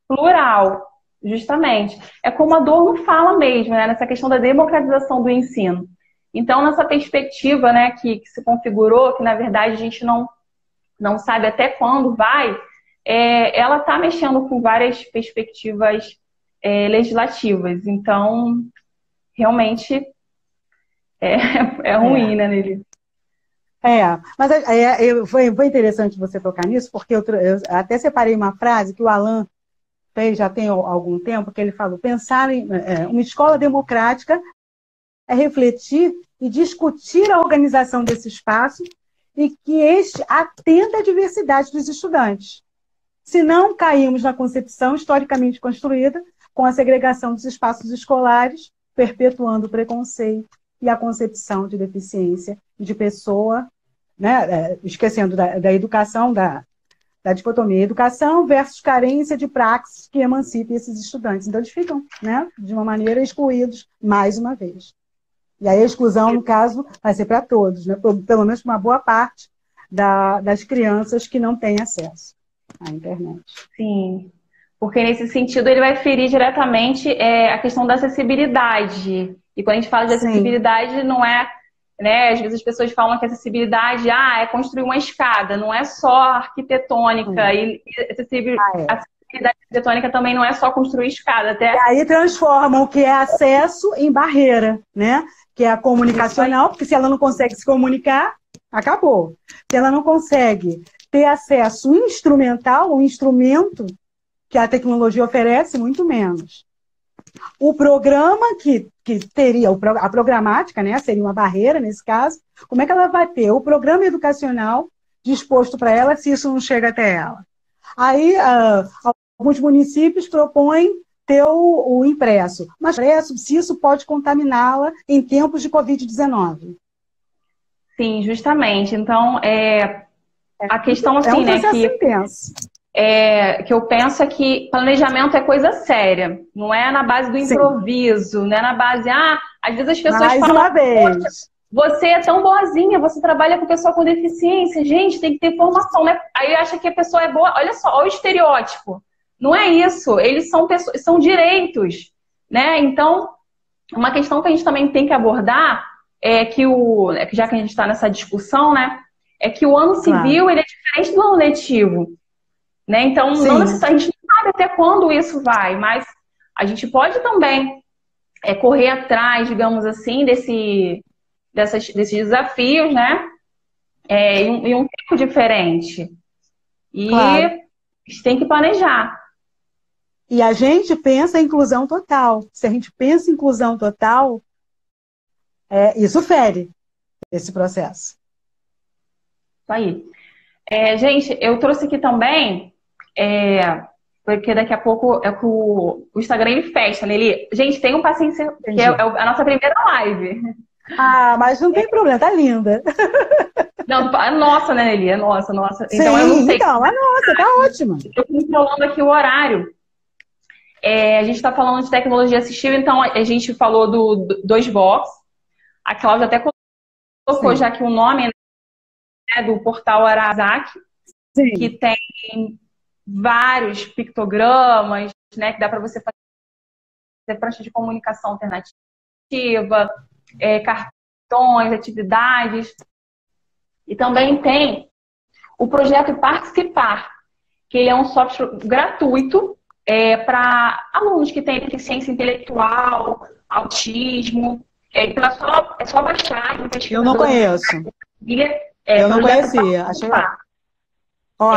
[SPEAKER 1] Plural, justamente. É como a Adorno fala mesmo, né? Nessa questão da democratização do ensino. Então, nessa perspectiva, né, que se configurou, que na verdade a gente não sabe até quando vai, ela está mexendo com várias perspectivas legislativas. Então, realmente é ruim, né, Nelly?
[SPEAKER 2] Mas foi interessante você tocar nisso, porque eu até separei uma frase que o Alan fez já tem algum tempo, que ele falou: pensar em uma escola democrática é refletir e discutir a organização desse espaço e que este atenda à diversidade dos estudantes. Se não, caímos na concepção historicamente construída com a segregação dos espaços escolares, perpetuando o preconceito e a concepção de deficiência de pessoa, né, esquecendo da educação, da dicotomia educação versus carência de praxis que emancipe esses estudantes. Então, eles ficam, né, de uma maneira excluídos, mais uma vez. E aí a exclusão, no caso, vai ser para todos, né, pelo menos para uma boa parte das crianças que não têm acesso à internet.
[SPEAKER 1] Sim, porque nesse sentido ele vai ferir diretamente a questão da acessibilidade. E quando a gente fala de acessibilidade, não é, né, às vezes as pessoas falam que acessibilidade é construir uma escada, não é só arquitetônica. E acessibilidade arquitetônica também não é só construir escada. Até...
[SPEAKER 2] E aí transformam o que é acesso em barreira, né? Que é a comunicacional, porque se ela não consegue se comunicar, acabou. Se ela não consegue ter acesso instrumental, um instrumento que a tecnologia oferece, muito menos. O programa que teria, a programática, né, seria uma barreira nesse caso, como é que ela vai ter o programa educacional disposto para ela se isso não chega até ela? Aí, alguns municípios propõem ter o impresso, mas impresso, se isso pode contaminá-la em tempos de Covid-19.
[SPEAKER 1] Sim, justamente. Então, a questão assim,
[SPEAKER 2] um processo intenso.
[SPEAKER 1] Que eu penso é que planejamento é coisa séria, não é na base do improviso, não é na base, às vezes as pessoas
[SPEAKER 2] falam, uma vez.
[SPEAKER 1] Você é tão boazinha, você trabalha com pessoa com deficiência, gente, tem que ter formação, né? Aí acha que a pessoa é boa, olha só, olha o estereótipo. Não é isso, eles são pessoas, são direitos, né? Então, uma questão que a gente também tem que abordar é que já que a gente está nessa discussão, né? É que o ano civil ele é diferente do ano letivo. Né? Então, a gente não sabe até quando isso vai, mas a gente pode também correr atrás, digamos assim, desses desafios, né? Em um tempo diferente. E a gente tem que planejar.
[SPEAKER 2] E a gente pensa em inclusão total. Se a gente pensa em inclusão total, isso fere esse processo.
[SPEAKER 1] Isso aí. Gente, eu trouxe aqui também... porque daqui a pouco o Instagram ele fecha, né? Gente, tenham paciência, que é a nossa primeira live.
[SPEAKER 2] Mas não tem problema, tá linda.
[SPEAKER 1] Não, é nossa, né, Nelly? É nossa.
[SPEAKER 2] Sim, então eu não sei. Então, é nossa, tá ótima.
[SPEAKER 1] Eu estou controlando aqui o horário. A gente está falando de tecnologia assistiva, então a gente falou do 2Vox. A Cláudia até colocou já aqui o nome, né, do portal Arazaki, que tem vários pictogramas, né, que dá para você fazer prancha de comunicação alternativa, cartões, atividades. E também tem o projeto Participar, que ele é um software gratuito para alunos que têm deficiência intelectual, autismo. Então é só baixar.
[SPEAKER 2] Eu não conheço. Eu não conhecia. Achei...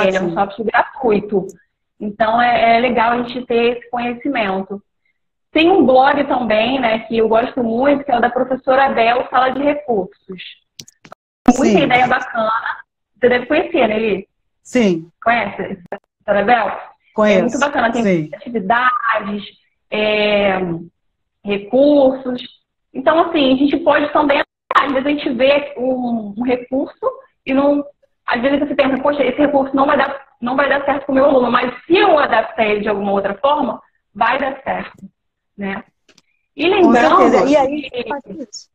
[SPEAKER 1] Ele é um software gratuito. Então, é legal a gente ter esse conhecimento. Tem um blog também, né, que eu gosto muito, que é o da professora Bel, Sala de Recursos. Muita ideia bacana. Você deve conhecer, né, Eli?
[SPEAKER 2] Sim.
[SPEAKER 1] Conhece a professora Bel?
[SPEAKER 2] Conheço.
[SPEAKER 1] É muito bacana. Tem atividades, recursos. Então, assim, a gente pode também... Às vezes a gente vê um recurso e não... Às vezes você pensa, poxa, esse recurso não vai dar certo com o meu aluno, mas se eu adaptar ele de alguma outra forma, vai dar certo, né? E lembrando...
[SPEAKER 2] E aí, faz isso.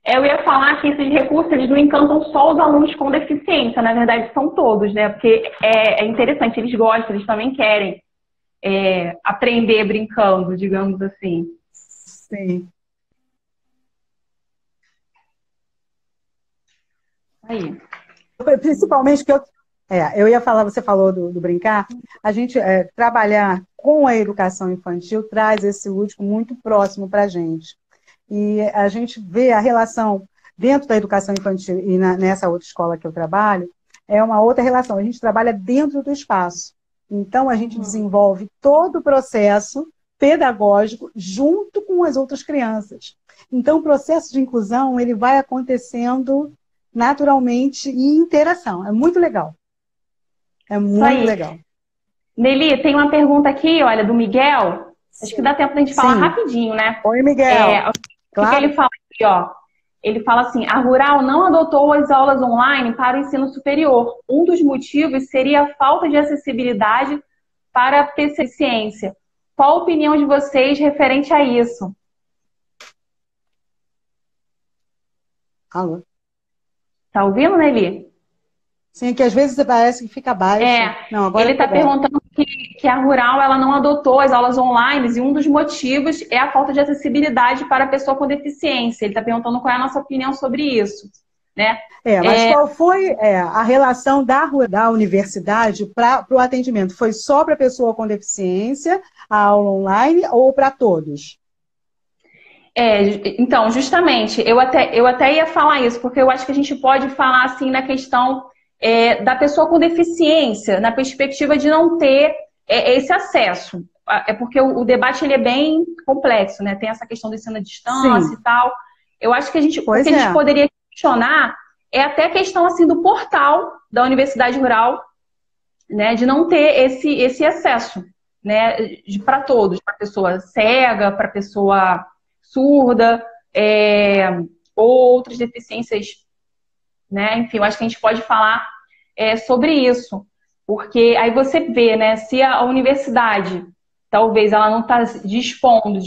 [SPEAKER 1] Eu ia falar que esses recursos, eles não encantam só os alunos com deficiência, na verdade são todos, né? Porque é interessante, eles gostam, eles também querem aprender brincando, digamos assim.
[SPEAKER 2] Sim.
[SPEAKER 1] Aí.
[SPEAKER 2] Principalmente que eu ia falar, você falou do brincar, a gente trabalhar com a educação infantil traz esse lúdico muito próximo para a gente. E a gente vê a relação dentro da educação infantil e nessa outra escola que eu trabalho, é uma outra relação. A gente trabalha dentro do espaço. Então, a gente desenvolve todo o processo pedagógico junto com as outras crianças. Então, o processo de inclusão ele vai acontecendo naturalmente em interação. É muito legal. É
[SPEAKER 1] Isso
[SPEAKER 2] muito
[SPEAKER 1] aí.
[SPEAKER 2] legal.
[SPEAKER 1] Nelly, tem uma pergunta aqui, olha, do Miguel. Acho que dá tempo da gente falar
[SPEAKER 2] Sim.
[SPEAKER 1] rapidinho, né?
[SPEAKER 2] Oi, Miguel.
[SPEAKER 1] O que
[SPEAKER 2] Claro.
[SPEAKER 1] ele fala aqui, ó? Ele fala assim, a Rural não adotou as aulas online para o ensino superior. Um dos motivos seria a falta de acessibilidade para a deficiência. Qual a opinião de vocês referente a isso?
[SPEAKER 2] Alô?
[SPEAKER 1] Tá ouvindo, Nelly?
[SPEAKER 2] Sim, que às vezes parece que fica baixo. Não, agora
[SPEAKER 1] Ele está
[SPEAKER 2] ficou bom.
[SPEAKER 1] perguntando que a Rural ela não adotou as aulas online e um dos motivos é a falta de acessibilidade para a pessoa com deficiência. Ele está perguntando qual é a nossa opinião sobre isso, né?
[SPEAKER 2] Mas qual foi a relação da universidade para o atendimento? Foi só para a pessoa com deficiência, a aula online, ou para todos?
[SPEAKER 1] Então, justamente, eu até ia falar isso, porque eu acho que a gente pode falar assim na questão da pessoa com deficiência, na perspectiva de não ter esse acesso. É porque o debate ele é bem complexo, né? Tem essa questão do ensino à distância e tal. Eu acho que a gente poderia questionar até a questão assim do portal da Universidade Rural, né? De não ter esse acesso, né? Para todos, para a pessoa cega, para a pessoa surda, outras deficiências, né? Enfim, eu acho que a gente pode falar sobre isso, porque aí você vê, né? Se a universidade, talvez, ela não está dispondo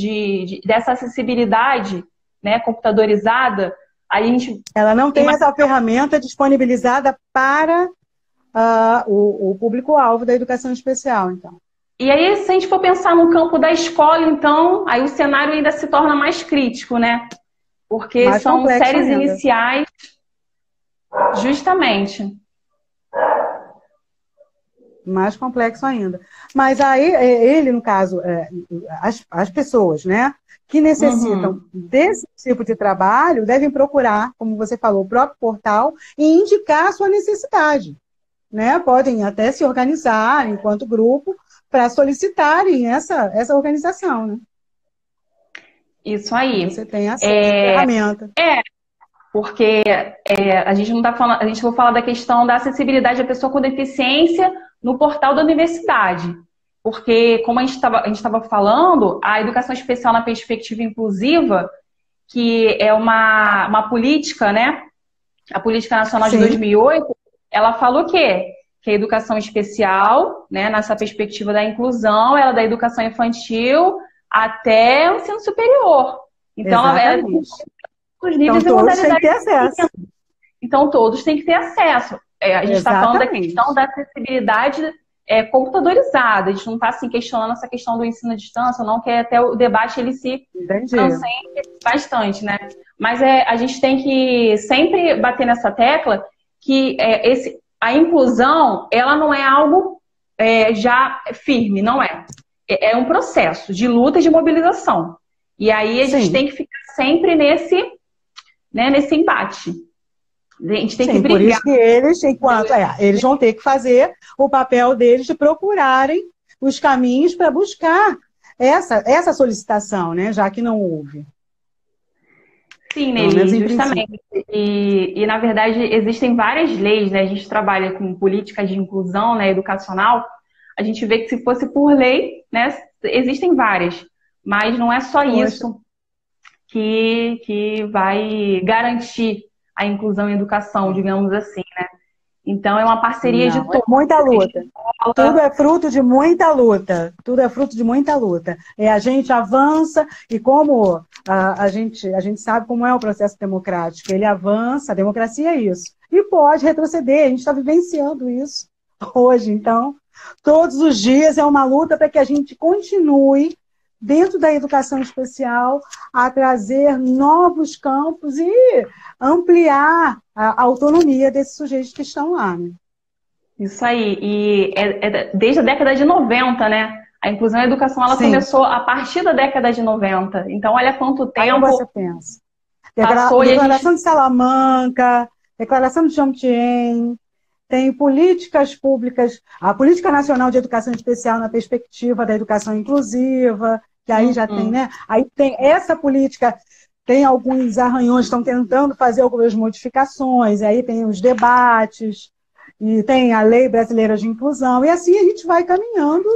[SPEAKER 1] dessa acessibilidade, né, computadorizada, aí a gente...
[SPEAKER 2] Ela não tem essa ferramenta disponibilizada para o público-alvo da educação especial, então.
[SPEAKER 1] E aí, se a gente for pensar no campo da escola, então, aí o cenário ainda se torna mais crítico, né? Porque
[SPEAKER 2] mais
[SPEAKER 1] são séries
[SPEAKER 2] ainda.
[SPEAKER 1] iniciais, justamente.
[SPEAKER 2] Mais complexo ainda. Mas aí, ele, no caso, as pessoas, né, que necessitam desse tipo de trabalho, devem procurar, como você falou, o próprio portal e indicar a sua necessidade, né? Podem até se organizar enquanto grupo para solicitarem essa organização, né?
[SPEAKER 1] Isso aí.
[SPEAKER 2] Você tem acesso à ferramenta.
[SPEAKER 1] Porque a gente não está falando, a gente vai falar da questão da acessibilidade da pessoa com deficiência no portal da universidade. Porque, como a gente estava falando, a educação especial na perspectiva inclusiva, que é uma política, né? A Política Nacional de 2008, ela fala o quê? Que a educação especial, né, nessa perspectiva da inclusão, ela é da educação infantil até o ensino superior. Então, ela os níveis
[SPEAKER 2] então, todos têm que ter acesso.
[SPEAKER 1] Então, todos têm que ter acesso. A gente está falando da questão da acessibilidade computadorizada. A gente não está assim, questionando essa questão do ensino à distância, não, que até o debate ele se transcende bastante, né? Mas a gente tem que sempre bater nessa tecla que a inclusão, ela não é algo já firme, não é. É um processo de luta e de mobilização. E aí a gente tem que ficar sempre nesse embate. A gente tem que brigar.
[SPEAKER 2] Por isso que eles, eles vão ter que fazer o papel deles de procurarem os caminhos para buscar essa solicitação, né? Já que não houve.
[SPEAKER 1] Sim, Nelly, justamente. E, na verdade, existem várias leis, né? A gente trabalha com política de inclusão, né, educacional. A gente vê que se fosse por lei, né, existem várias. Mas não é só isso que vai garantir a inclusão em educação, digamos assim, né? Então, é uma parceria de todos.
[SPEAKER 2] Muita luta. Tudo é fruto de muita luta. Tudo é fruto de muita luta. A gente avança e como a gente sabe como é o processo democrático. Ele avança, a democracia é isso. E pode retroceder, a gente está vivenciando isso hoje. Então, todos os dias é uma luta para que a gente continue dentro da educação especial, a trazer novos campos e ampliar a autonomia desses sujeitos que estão lá. Né?
[SPEAKER 1] Isso aí. E desde a década de 90, né? A inclusão na educação ela começou a partir da década de 90. Então, olha quanto tempo...
[SPEAKER 2] Aí você pensa. Declaração de Salamanca, Declaração de Jomtien, tem políticas públicas, a Política Nacional de Educação Especial na perspectiva da educação inclusiva, que aí já tem, né? Aí tem essa política, tem alguns arranhões, estão tentando fazer algumas modificações, aí tem os debates, e tem a Lei Brasileira de Inclusão, e assim a gente vai caminhando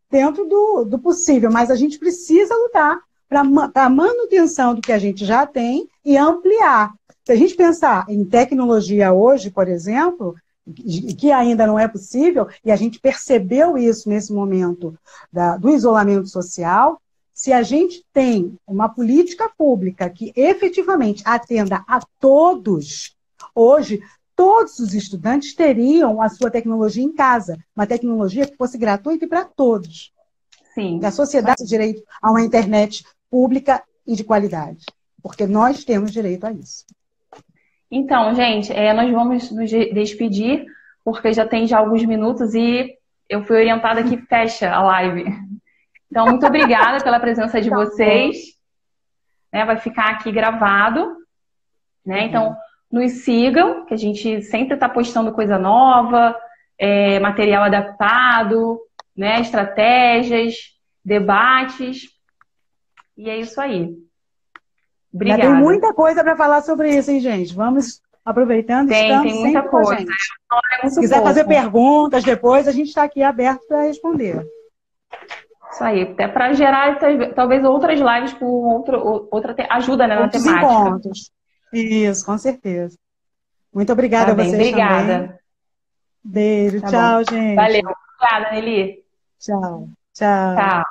[SPEAKER 2] dentro do possível, mas a gente precisa lutar para a manutenção do que a gente já tem e ampliar. Se a gente pensar em tecnologia hoje, por exemplo, que ainda não é possível, e a gente percebeu isso nesse momento do isolamento social, se a gente tem uma política pública que efetivamente atenda a todos, hoje todos os estudantes teriam a sua tecnologia em casa, uma tecnologia que fosse gratuita e para todos.
[SPEAKER 1] Sim.
[SPEAKER 2] Que a sociedade tem direito a uma internet pública e de qualidade, porque nós temos direito a isso.
[SPEAKER 1] Então, gente, nós vamos nos despedir, porque já tem alguns minutos e eu fui orientada que fecha a live. Então, muito obrigada pela presença de vocês. Vai ficar aqui gravado. Então, nos sigam, que a gente sempre está postando coisa nova, material adaptado, estratégias, debates. E é isso aí. Obrigada.
[SPEAKER 2] Já tem muita coisa para falar sobre isso, hein, gente? Vamos aproveitando.
[SPEAKER 1] Tem muita coisa.
[SPEAKER 2] Se quiser fazer perguntas depois, a gente está aqui aberto para responder.
[SPEAKER 1] Isso aí, até para gerar talvez outras lives com outra ajuda na temática.
[SPEAKER 2] Encontros. Isso, com certeza. Muito obrigada a vocês
[SPEAKER 1] obrigada.
[SPEAKER 2] também. Beijo, tchau, gente.
[SPEAKER 1] Valeu, obrigada, Nelly.
[SPEAKER 2] Tchau.
[SPEAKER 1] Tchau.